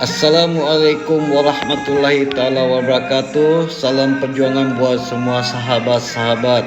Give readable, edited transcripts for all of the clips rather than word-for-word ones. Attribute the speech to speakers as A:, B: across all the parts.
A: Assalamualaikum warahmatullahi taala wabarakatuh. Salam perjuangan buat semua sahabat-sahabat.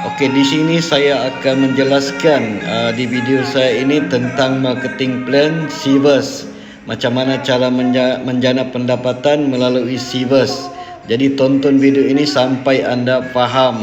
A: Okey, di sini saya akan menjelaskan di video saya ini tentang marketing plan Sivers. Macam mana cara menjana pendapatan melalui Sivers. Jadi tonton video ini sampai anda faham.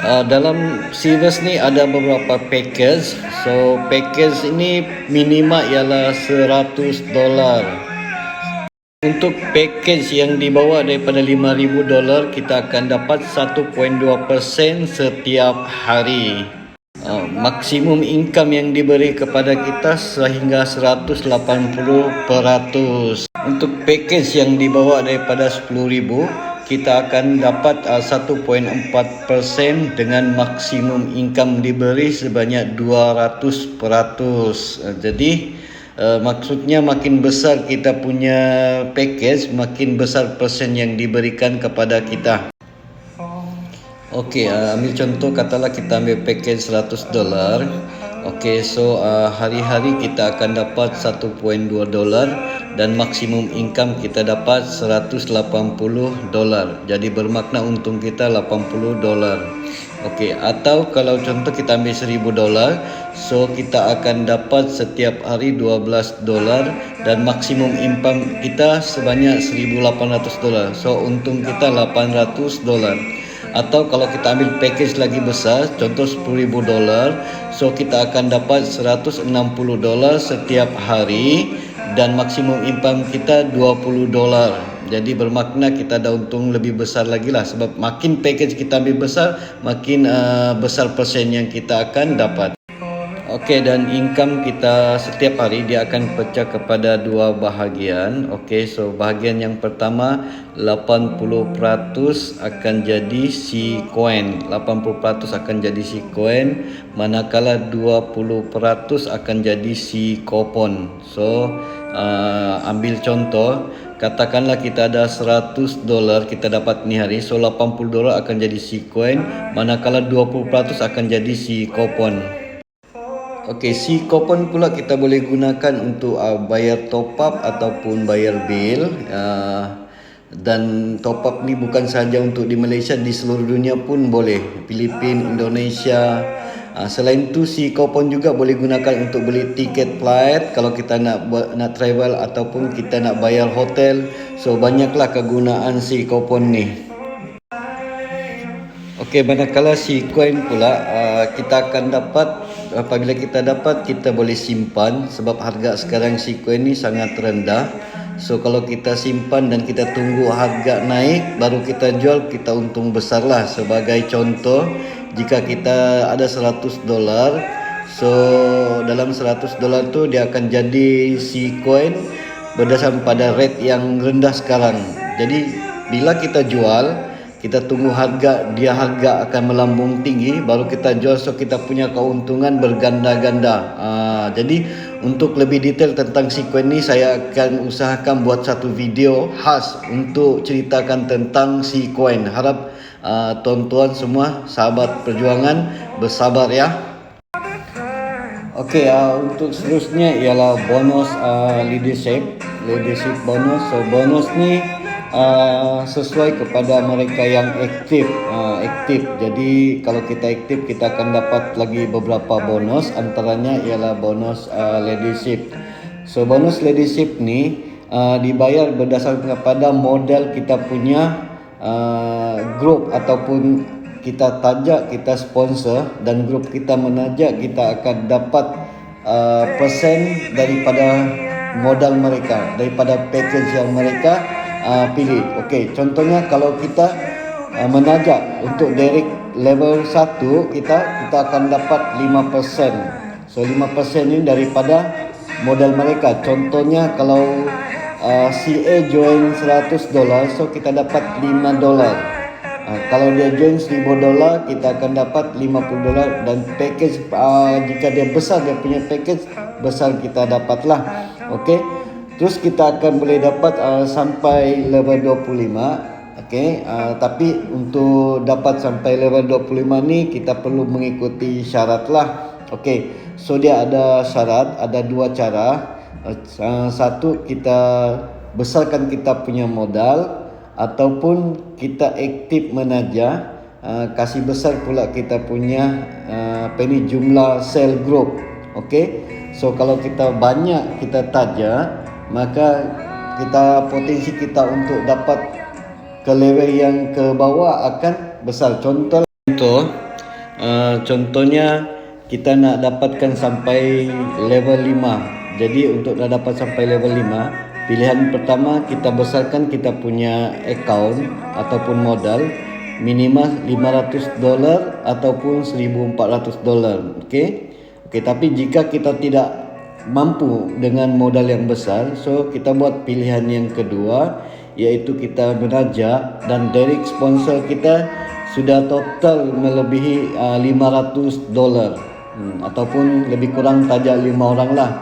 A: Dalam Sivers ni ada beberapa package. So package ini minima ialah $100. Untuk package yang di bawah daripada $5,000 kita akan dapat 1.2% setiap hari. Maksimum income yang diberi kepada kita sehingga 180%. Untuk package yang di bawah daripada 10,000 kita akan dapat 1.4% dengan maksimum income diberi sebanyak 200%. Jadi maksudnya makin besar kita punya package, makin besar persen yang diberikan kepada kita. Okey, ambil contoh, katalah kita ambil package $100. Okey, so hari-hari kita akan dapat $1.2 dan maksimum income kita dapat $180. Jadi bermakna untung kita $80. Okey, atau kalau contoh kita ambil $1,000, so kita akan dapat setiap hari $12 dan maksimum income kita sebanyak $1,800. So untung kita $800. Atau kalau kita ambil package lagi besar, contoh $10,000, so kita akan dapat $160 setiap hari dan maksimum income kita $20. Jadi bermakna kita ada untung lebih besar lagi lah, sebab makin package kita ambil besar, makin besar persen yang kita akan dapat. Okey, dan income kita setiap hari dia akan pecah kepada dua bahagian. Okey, so bahagian yang pertama 80% akan jadi si coin. 80% akan jadi si coin, manakala 20% akan jadi si kupon. So ambil contoh, katakanlah kita ada $100 kita dapat ni hari, so $80 akan jadi si coin, manakala 20% akan jadi si kupon. Okey, si kupon pula kita boleh gunakan untuk bayar top up ataupun bayar bil. Dan top up ni bukan sahaja untuk di Malaysia, di seluruh dunia pun boleh. Filipina, Indonesia. Selain tu si kupon juga boleh gunakan untuk beli tiket flight kalau kita nak travel ataupun kita nak bayar hotel. So banyaklah kegunaan si kupon ni. Okey, manakala si coin pula kita akan dapat, apabila kita dapat kita boleh simpan, sebab harga sekarang si coin ni sangat rendah. So kalau kita simpan dan kita tunggu harga naik baru kita jual, kita untung besar lah. Sebagai contoh, jika kita ada $100, so dalam $100 tu dia akan jadi si coin berdasarkan pada rate yang rendah sekarang. Jadi bila kita jual, kita tunggu harga akan melambung tinggi baru kita jual, so kita punya keuntungan berganda-ganda. Jadi untuk lebih detail tentang si coin ni, saya akan usahakan buat satu video khas untuk ceritakan tentang si coin. Harap tuan-tuan semua sahabat perjuangan bersabar ya. Okey, untuk seterusnya ialah bonus leadership bonus. So bonus ni sesuai kepada mereka yang aktif. Jadi kalau kita aktif kita akan dapat lagi beberapa bonus, antaranya ialah bonus leadership. So bonus leadership ni dibayar berdasarkan kepada modal kita punya grup ataupun kita tajak, kita sponsor dan grup kita menajak, kita akan dapat persen daripada modal mereka, daripada package yang mereka pilih. Okey, contohnya kalau kita menajak untuk direct level 1, kita akan dapat 5%. So 5% ini daripada modal mereka. Contohnya kalau si A join $100, so kita dapat $5. Kalau dia join $1,000, kita akan dapat $50 dan package jika dia besar, dia punya package besar, kita dapatlah. Okey. Terus kita akan boleh dapat sampai level 25. Okey, tapi untuk dapat sampai level 25 ni kita perlu mengikuti syarat lah. Okey, so dia ada syarat, ada dua cara. Satu, kita besarkan kita punya modal, ataupun kita aktif menaja, kasih besar pula kita punya jumlah sell group. Okey, so kalau kita banyak kita taja, maka potensi kita untuk dapat ke level yang ke bawah akan besar. Contohnya kita nak dapatkan sampai level 5. Jadi untuk nak dapat sampai level 5, pilihan pertama kita besarkan kita punya account ataupun modal minimal $500 ataupun $1,400. Okey. Tapi jika kita tidak mampu dengan modal yang besar, so kita buat pilihan yang kedua, iaitu kita menaja dan direct sponsor kita sudah total melebihi $500, ataupun lebih kurang taja 5 orang lah.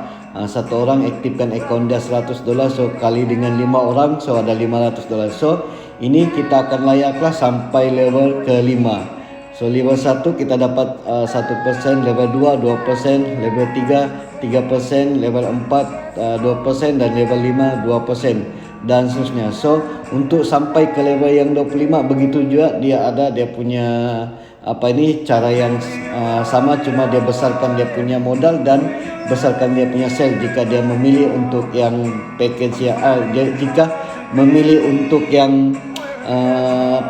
A: Satu orang aktifkan akaun dia $100, so kali dengan 5 orang, so ada $500. So ini kita akan layaklah sampai level ke-5. So level 1 kita dapat 1%, level 2 2%, level 3 3%, level 4 2%, dan level 5 2%, dan seterusnya. So untuk sampai ke level yang 25, begitu juga dia punya cara yang sama, cuma dia besarkan dia punya modal dan besarkan dia punya sell jika dia memilih untuk yang package jika memilih untuk yang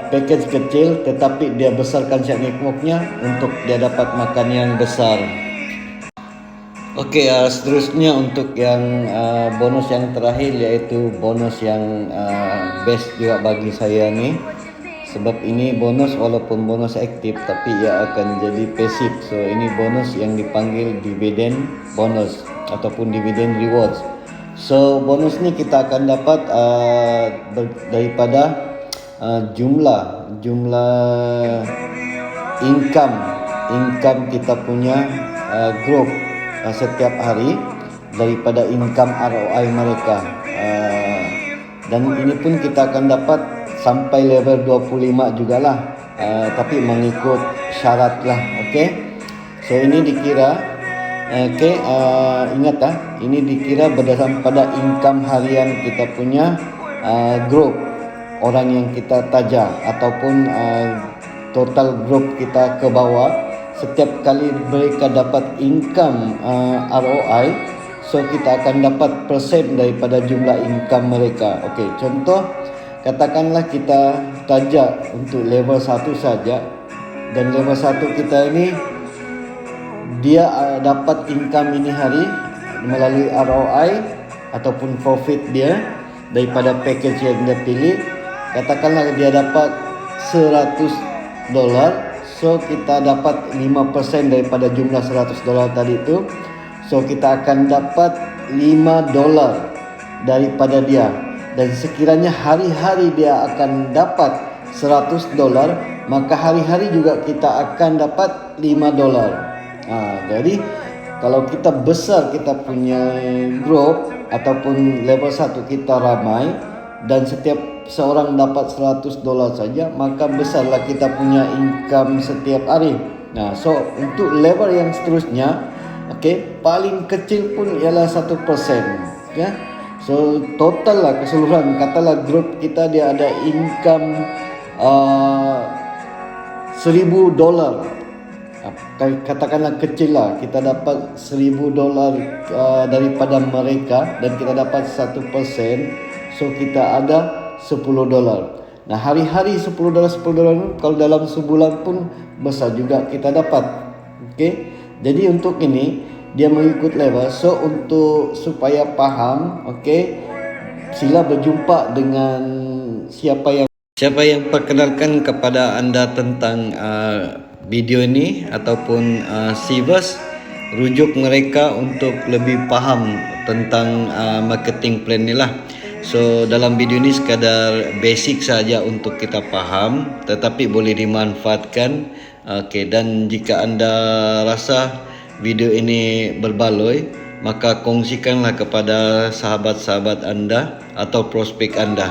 A: package kecil, tetapi dia besarkan share networknya untuk dia dapat makan yang besar. Okey, seterusnya untuk yang bonus yang terakhir, iaitu bonus yang best juga bagi saya ni. Sebab ini bonus walaupun bonus aktif, tapi ia akan jadi passive. So ini bonus yang dipanggil dividend bonus ataupun dividend rewards. So bonus ni kita akan dapat daripada jumlah income kita punya group setiap hari, daripada income ROI mereka, dan ini pun kita akan dapat sampai level 25 jugalah, tapi mengikut syarat lah. Okey, so ini dikira ingat ini dikira berdasarkan pada income harian kita punya group orang yang kita taja, ataupun total group kita ke bawah. Setiap kali mereka dapat income ROI, so kita akan dapat persen daripada jumlah income mereka. Okey, contoh katakanlah kita taja untuk level 1 saja, dan level 1 kita ini dia dapat income ini hari melalui ROI ataupun profit dia daripada package yang dia pilih. Katakanlah dia dapat $100, so kita dapat 5% daripada jumlah $100 tadi itu. So kita akan dapat $5 daripada dia, dan sekiranya hari-hari dia akan dapat $100, maka hari-hari juga kita akan dapat $5. Jadi kalau kita besar kita punya group ataupun level 1 kita ramai, dan setiap seorang dapat $100 saja, maka besarlah kita punya income setiap hari. So untuk level yang seterusnya, paling kecil pun ialah 1%, ya. So total lah keseluruhan, katalah grup kita dia ada income $1,000, katakanlah kecil lah, kita dapat $1,000 daripada mereka, dan kita dapat 1%, so kita ada $10. Nah, hari-hari $10 kalau dalam sebulan pun besar juga kita dapat. Okey. Jadi untuk ini dia mengikut level. So untuk supaya faham, sila berjumpa dengan siapa yang perkenalkan kepada anda tentang video ini ataupun Sivers, rujuk mereka untuk lebih faham tentang marketing plan ni lah. So dalam video ini sekadar basic saja untuk kita faham, tetapi boleh dimanfaatkan. Dan jika anda rasa video ini berbaloi, maka kongsikanlah kepada sahabat-sahabat anda atau prospek anda.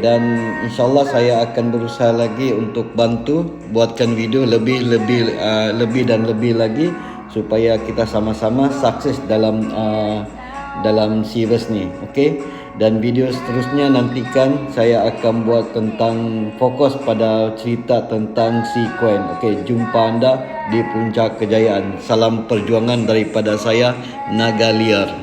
A: Dan insyaAllah saya akan berusaha lagi untuk bantu buatkan video lebih dan lebih lagi, supaya kita sama-sama sukses dalam dalam series ni. Okey, dan video seterusnya nantikan saya akan buat tentang fokus pada cerita tentang si Quen. Okey, jumpa anda di puncak kejayaan. Salam perjuangan daripada saya, Naga Liar.